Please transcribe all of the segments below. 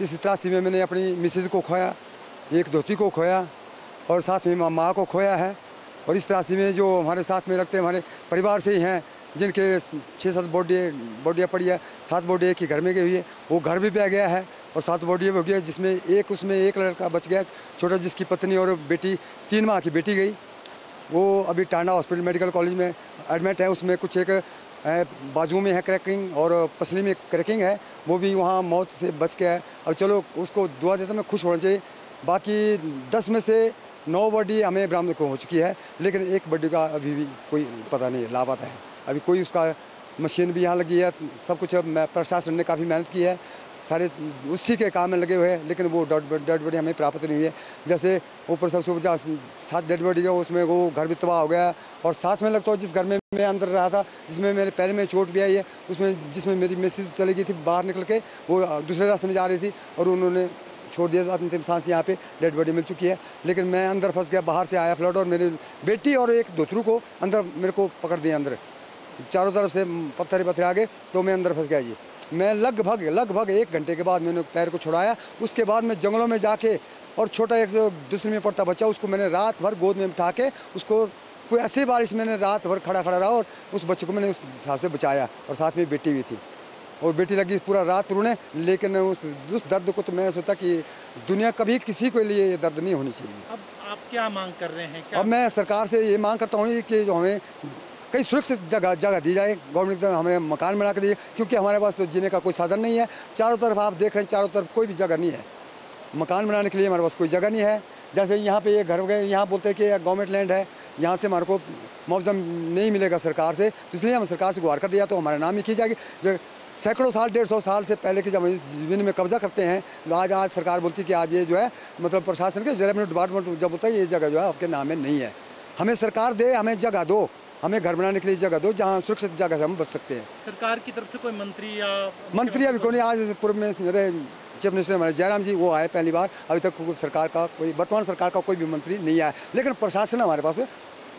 इस त्रासदी में मैंने अपनी मिसेज को खोया, एक धोती को खोया और साथ में माँ को खोया है। और इस त्रासदी में जो हमारे साथ में रखते हैं हमारे परिवार से ही हैं, जिनके 6-7 बॉडियाँ पड़ी है। 7 बॉडी एक ही घर में गई हुई है, वो घर भी बह गया है और 7 बॉडी हो गई है, जिसमें उसमें एक लड़का बच गया छोटा, जिसकी पत्नी और बेटी 3 माह की बेटी गई। वो अभी टांडा हॉस्पिटल मेडिकल कॉलेज में एडमिट है। उसमें कुछ एक बाजू में है क्रैकिंग और पसली में क्रैकिंग है, वो भी वहाँ मौत से बच के है। अब चलो उसको दुआ देता मैं, खुश होना चाहिए। बाकी 10 में से 9 बॉडी हमें बरामद हो चुकी है, लेकिन एक बॉडी का अभी भी कोई पता नहीं, लापता है। अभी कोई उसका मशीन भी यहाँ लगी है, सब कुछ प्रशासन ने काफ़ी मेहनत की है, सारे उसी के काम में लगे हुए हैं, लेकिन वो डेड बॉडी हमें प्राप्त नहीं हुई है। जैसे ऊपर सबसे ऊपर 7 डेड बॉडी है, उसमें वो घर भी तबाह हो गया। और साथ में लगता है जिस घर में मैं अंदर रहा था, जिसमें मेरे पैर में चोट भी आई है, उसमें जिसमें मेरी मिसेज चली गई थी बाहर निकल के, वो दूसरे रास्ते में जा रही थी और उन्होंने छोड़ दिया अंतिम सांस। यहाँ पे डेड बॉडी मिल चुकी है, लेकिन मैं अंदर फंस गया। बाहर से आया फ्लड और मेरी बेटी और एक दोतरू को अंदर मेरे को पकड़ दिया, अंदर चारों तरफ से पत्थर आ गए, तो मैं अंदर फंस गया जी। मैं लगभग 1 घंटे के बाद मैंने पैर को छुड़ाया। उसके बाद मैं जंगलों में जाके और छोटा एक दूसरे में पड़ता बच्चा, उसको मैंने रात भर गोद में बिठा के, उसको कोई ऐसी बारिश मैंने रात भर खड़ा रहा और उस बच्चे को मैंने उस हिसाब से बचाया। और साथ में बेटी भी थी और बेटी लगी पूरा रात रोने, लेकिन उस दर्द को तो मैं सोचा कि दुनिया कभी किसी के लिए ये दर्द नहीं होनी चाहिए। अब आप क्या मांग कर रहे हैं? अब मैं सरकार से ये मांग करता हूँ कि जो हमें कहीं सुरक्षित जगह दी जाए, गवर्नमेंट की तरफ हमें मकान बना कर दीजिए, क्योंकि हमारे पास तो जीने का कोई साधन नहीं है। चारों तरफ आप देख रहे हैं, चारों तरफ कोई भी जगह नहीं है, मकान बनाने के लिए हमारे पास कोई जगह नहीं है। जैसे यहाँ पे ये घर हो गए, यहाँ बोलते हैं कि गवर्नमेंट लैंड है, यहाँ से हमारे को मुआवजा नहीं मिलेगा सरकार से, तो इसलिए हम सरकार से गुहार कर दिया तो हमारे नाम ही की जाएगी। जो सैकड़ों साल 150 साल से पहले की जब इस ज़मीन में कब्जा करते हैं, तो आज सरकार बोलती है कि आज ये जो है मतलब प्रशासन के रेवेन्यू डिपार्टमेंट जब बोलता है ये जगह जो है आपके नाम में नहीं है। हमें सरकार दे, हमें जगह दो, हमें घर बनाने के लिए जगह दो जहाँ सुरक्षित जगह से हम बच सकते हैं। सरकार की तरफ से कोई मंत्री अभी कौन? आज पूर्व में मेरे चीफ मिनिस्टर हमारे जयराम जी वो आए पहली बार, अभी तक सरकार का कोई वर्तमान सरकार का कोई भी मंत्री नहीं आया, लेकिन प्रशासन हमारे पास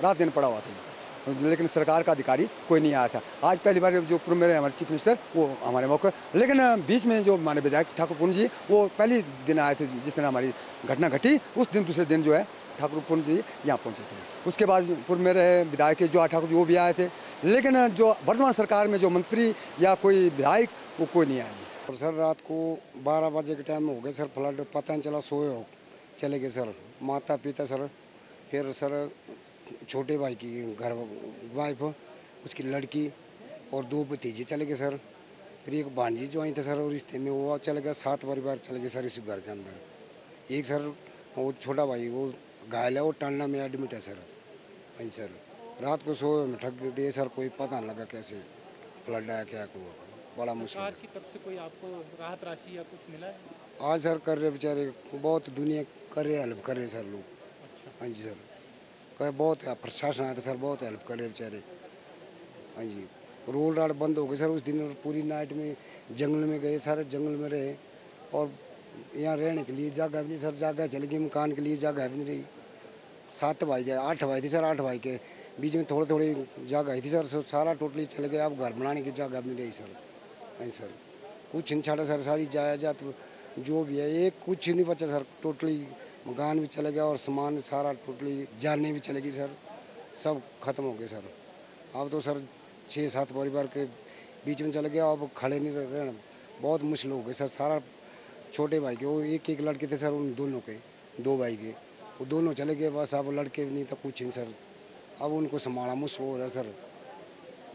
रात दिन पड़ा हुआ था, लेकिन सरकार का अधिकारी कोई नहीं आया था। आज पहली बार जो पूर्व मेरे हमारे चीफ मिनिस्टर वो हमारे मौके, लेकिन बीच में जो हमारे विधायक ठाकुर पूर्ण जी वो पहली दिन आए थे, जिस दिन हमारी घटना घटी उस दिन दूसरे दिन जो है ठाकुर पूर्ण जी यहाँ पहुँचे थे। उसके बाद पूर्व मेरे विधायक जो ठाकुर जी वो भी आए थे, लेकिन जो वर्तमान सरकार में जो मंत्री या कोई विधायक वो कोई नहीं आए। और सर रात को 12 बजे के टाइम हो गए सर, फ्लड पता नहीं चला, सोए हो चले गए सर माता पिता सर, फिर सर छोटे भाई की घर वाइफ, उसकी लड़की और 2 भतीजे चले गए सर, फिर एक भांजी जो आई थे सर और रिश्ते में वो चले गए। 7 परिवार चले गए सर इस घर के अंदर। एक सर वो छोटा भाई वो घायल है, वो टांडा में एडमिट है सर। वहीं सर रात को सोए में ठग दिए सर, कोई पता नहीं लगा कैसे फ्लड आया क्या हुआ, बड़ा मुश्किल। सरकार की तरफ से कोई आपको राहत राशि या कुछ मिला है? आज सर कर रहे बेचारे, बहुत दुनिया कर रहे, हेल्प कर रहे सर लोग। अच्छा। हाँ जी सर, कहे बहुत प्रशासन आया था सर, बहुत हेल्प कर रहे बेचारे। हाँ जी, रोड राड बंद हो गए सर उस दिन, और पूरी नाइट में जंगल में गए, सारे जंगल में रहे और यहाँ रहने के लिए जगह भी नहीं सर, जगह चली गई, मकान के लिए जगह भी नहीं रही। 7 भाई थे, 8 भाई थे सर, 8 भाई के बीच में थोड़ी थोड़ी जगह थी सर, सारा टोटली चले गए। अब घर बनाने की जगह भी नहीं रही सर। हाँ सर, कुछ नहीं छाड़ा सर, सारी जायदाद जो भी है एक कुछ नहीं बचा सर, टोटली मकान भी चले गया और सामान सारा टोटली जाने भी चले गई सर, सब खत्म हो गए सर। अब तो सर 6-7 परिवार के बीच में चले गया, अब खड़े नहीं रहना बहुत मुश्किल हो गए सर। सारा छोटे भाई के वो एक लड़के थे सर, उन दोनों के 2 भाई के वो दोनों चले गए, बस अब लड़के नहीं था कुछ नहीं सर, अब उनको संभालना मुश्किल हो रहा है सर।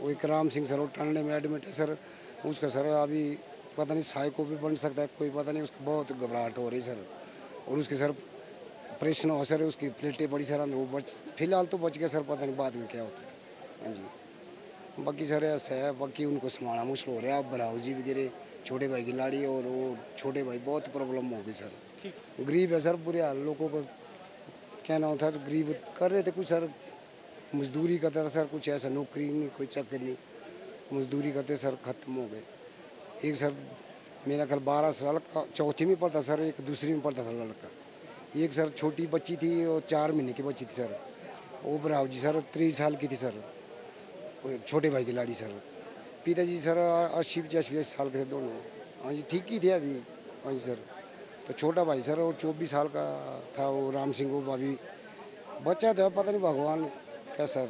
वो एक राम सिंह सर वो टांडे में एडमिट है सर, उसका सर अभी पता नहीं साय को भी बन सकता है, कोई पता नहीं, उसको बहुत घबराहट हो रही सर। और उसके सर ऑपरेशन हो सर, उसकी प्लेटें पड़ी सर अंदर, वो फिलहाल तो बच गया सर, पता नहीं बाद में क्या होता है। हाँ जी, बाकी सर ऐसा है, बाकी उनको संभालना मुश्किल हो रहा है। अब भराव जी भी गिरे, छोटे भाई की लाड़ी और वो छोटे भाई, बहुत प्रॉब्लम हो गई सर। गरीब है सर, बुरे हाल लोगों को क्या नाम था, गरीब कर रहे थे कुछ सर, मजदूरी करता था सर, कुछ ऐसा नौकरी नहीं, कोई चाकरी नहीं, मजदूरी करते सर ख़त्म हो गए। एक सर मेरा ख्याल 12 साल का चौथी में पढ़ता सर, एक दूसरी में पढ़ता था लड़का। एक सर छोटी बच्ची थी, वो 4 महीने की बच्ची थी सर, वो बराव जी सर 23 साल की थी सर, छोटे भाई की लाड़ी सर। पिताजी सर 80-85 साल के थे दोनों। हाँ जी, ठीक ही थे अभी। हाँ जी सर। तो छोटा भाई सर वो 24 साल का था, वो राम सिंह, वो अभी बच्चा तो है, पता नहीं भगवान क्या सर।